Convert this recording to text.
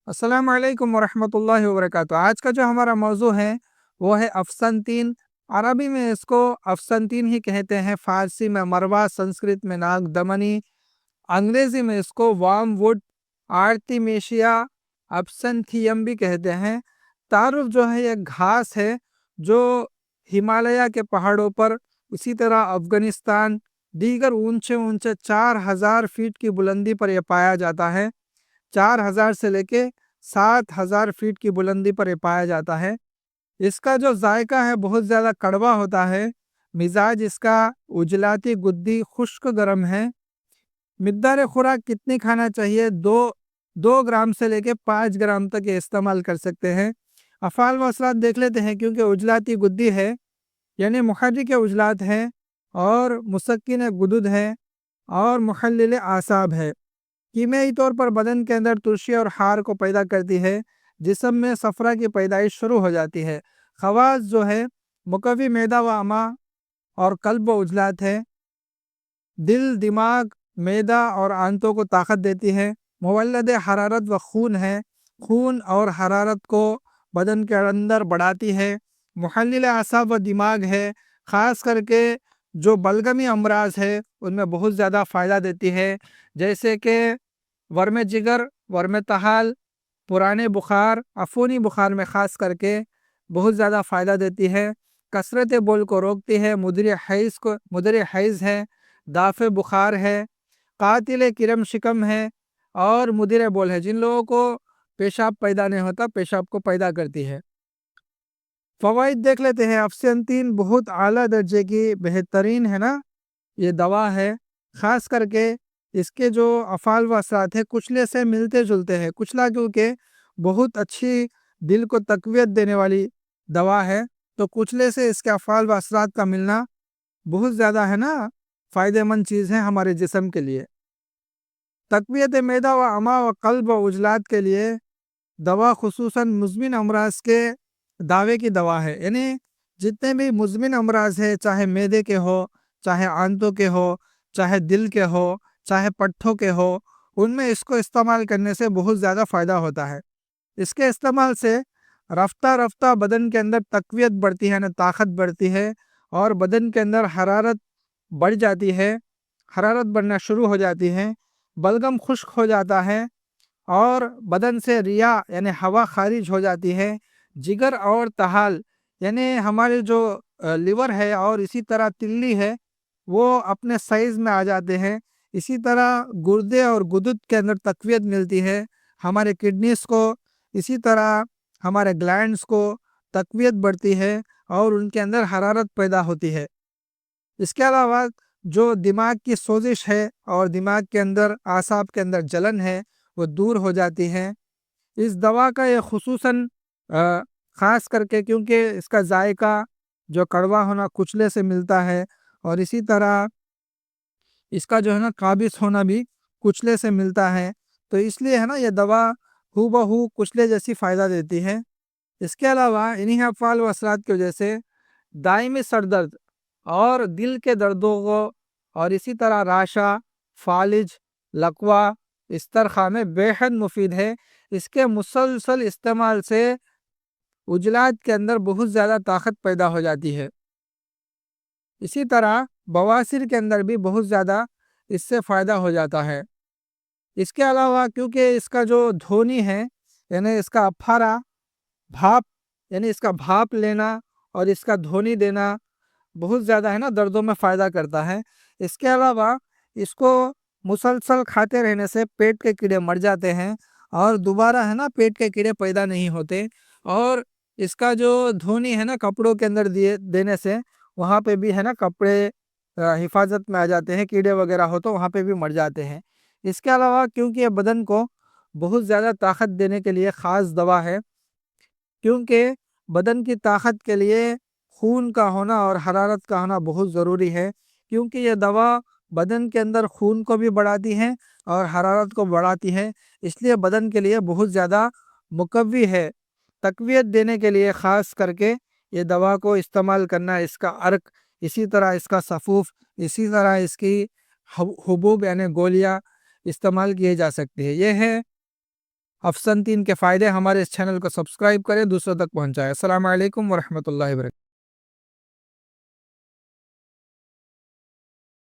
السلام علیکم ورحمۃ اللہ وبرکاتہ۔ آج کا جو ہمارا موضوع ہے وہ ہے افسنتین۔ عربی میں اس کو افسنتین ہی کہتے ہیں، فارسی میں مروا، سنسکرت میں ناگ دمنی، انگریزی میں اس کو وارم ووڈ آرتیمیشیا ابسنتھیم بھی کہتے ہیں۔ تعارف جو ہے یہ گھاس ہے جو ہمالیہ کے پہاڑوں پر، اسی طرح افغانستان، دیگر اونچے اونچے 4000 فیٹ کی بلندی پر یہ پایا جاتا ہے۔ 4000 سے لے کے 7000 فیٹ کی بلندی پر یہ پایا جاتا ہے۔ اس کا جو ذائقہ ہے بہت زیادہ کڑوا ہوتا ہے۔ مزاج اس کا اجلاتی گدی خشک گرم ہے۔ مقدار خوراک کتنی کھانا چاہیے؟ دو گرام سے لے کے 5 گرام تک یہ استعمال کر سکتے ہیں۔ افعال و اثرات دیکھ لیتے ہیں، کیونکہ اجلاتی گدی ہے یعنی محرک عضلات ہے، اور مسکن گدد ہے، اور محلل اعصاب ہے۔ کیمیائی طور پر بدن کے اندر ترشی اور ہار کو پیدا کرتی ہے، جسم میں صفرا کی پیدائش شروع ہو جاتی ہے۔ خواص جو ہے مقوی معدہ و امعا اور قلب و عضلات ہے۔ دل، دماغ، معدہ اور آنتوں کو طاقت دیتی ہے۔ مولد حرارت و خون ہے، خون اور حرارت کو بدن کے اندر بڑھاتی ہے۔ محلل اعصاب و دماغ ہے، خاص کر کے جو بلغمی امراض ہے ان میں بہت زیادہ فائدہ دیتی ہے، جیسے کہ ورم جگر، ورم طحال، پرانے بخار، عفونی بخار میں خاص کر کے بہت زیادہ فائدہ دیتی ہے۔ کثرت بول کو روکتی ہے، مدر حیض ہے، دافع بخار ہے، قاتل کرم شکم ہے، اور مدر بول ہے، جن لوگوں کو پیشاب پیدا نہیں ہوتا پیشاب کو پیدا کرتی ہے۔ فوائد دیکھ لیتے ہیں۔ افسنتین بہت اعلیٰ درجے کی بہترین ہے نا یہ دوا ہے، خاص کر کے اس کے جو افعال و اثرات ہیں کچلے سے ملتے جلتے ہیں۔ کچلا کیونکہ بہت اچھی دل کو تقویت دینے والی دوا ہے، تو کچلے سے اس کے افعال و اثرات کا ملنا بہت زیادہ ہے نا فائدہ مند چیز ہے ہمارے جسم کے لیے۔ تقویت معدہ و امعا و قلب و عضلات کے لیے دوا خصوصاً مزمن امراض کے دعوے کی دوا ہے، یعنی جتنے بھی مزمن امراض ہے، چاہے معدے کے ہو، چاہے آنتوں کے ہو، چاہے دل کے ہو، چاہے پٹھوں کے ہو، ان میں اس کو استعمال کرنے سے بہت زیادہ فائدہ ہوتا ہے۔ اس کے استعمال سے رفتہ رفتہ بدن کے اندر تقویت بڑھتی ہے، یعنی طاقت بڑھتی ہے، اور بدن کے اندر حرارت بڑھ جاتی ہے، حرارت بڑھنا شروع ہو جاتی ہے، بلغم خشک ہو جاتا ہے، اور بدن سے ریا یعنی ہوا خارج ہو جاتی ہے۔ جگر اور طحال یعنی ہمارے جو لیور ہے اور اسی طرح تلی ہے وہ اپنے سائز میں آ جاتے ہیں۔ اسی طرح گردے اور گدد کے اندر تقویت ملتی ہے، ہمارے کڈنیز کو، اسی طرح ہمارے گلینڈز کو تقویت بڑھتی ہے، اور ان کے اندر حرارت پیدا ہوتی ہے۔ اس کے علاوہ جو دماغ کی سوزش ہے اور دماغ کے اندر اعصاب کے اندر جلن ہے وہ دور ہو جاتی ہے۔ اس دوا کا یہ خصوصاً خاص کر کے کیونکہ اس کا ذائقہ جو کڑوا ہونا کچلے سے ملتا ہے، اور اسی طرح اس کا جو ہے نا قابض ہونا بھی کچلے سے ملتا ہے، تو اس لیے ہے نا یہ دوا ہو بہو کچلے جیسی فائدہ دیتی ہے۔ اس کے علاوہ انہی افعال و اثرات کی وجہ سے دائمی سر درد اور دل کے دردوں کو، اور اسی طرح راشا، فالج، لقوہ، استرخاء میں بے حد مفید ہے۔ اس کے مسلسل استعمال سے عضلات کے اندر بہت زیادہ طاقت پیدا ہو جاتی ہے۔ اسی طرح بواسیر کے اندر بھی بہت زیادہ اس سے فائدہ ہو جاتا ہے۔ اس کے علاوہ کیونکہ اس کا جو دھونی ہے یعنی اس کا افھارا، بھاپ یعنی اس کا بھاپ لینا اور اس کا دھونی دینا بہت زیادہ ہے نا دردوں میں فائدہ کرتا ہے۔ اس کے علاوہ اس کو مسلسل کھاتے رہنے سے پیٹ کے کیڑے مر جاتے ہیں، اور دوبارہ ہے نا پیٹ کے کیڑے پیدا نہیں ہوتے، اور اس کا جو دھونی ہے نا کپڑوں کے اندر دینے سے وہاں پہ بھی ہے نا کپڑے حفاظت میں آ جاتے ہیں، کیڑے وغیرہ ہو تو وہاں پہ بھی مر جاتے ہیں۔ اس کے علاوہ کیونکہ یہ بدن کو بہت زیادہ طاقت دینے کے لیے خاص دوا ہے، کیونکہ بدن کی طاقت کے لیے خون کا ہونا اور حرارت کا ہونا بہت ضروری ہے، کیونکہ یہ دوا بدن کے اندر خون کو بھی بڑھاتی ہے اور حرارت کو بڑھاتی ہے، اس لیے بدن کے لیے بہت زیادہ مقوی ہے۔ تقویت دینے کے لیے خاص کر کے یہ دوا کو استعمال کرنا، اس کا عرق، اسی طرح اس کا صفوف، اسی طرح اس کی حبوب یعنی گولیاں استعمال کیے جا سکتے ہیں۔ یہ ہے افسنتین کے فائدے ہمارے اس چینل کو سبسکرائب کریں، دوسروں تک پہنچائیں۔ السلام علیکم ورحمۃ اللہ وبرکاتہ۔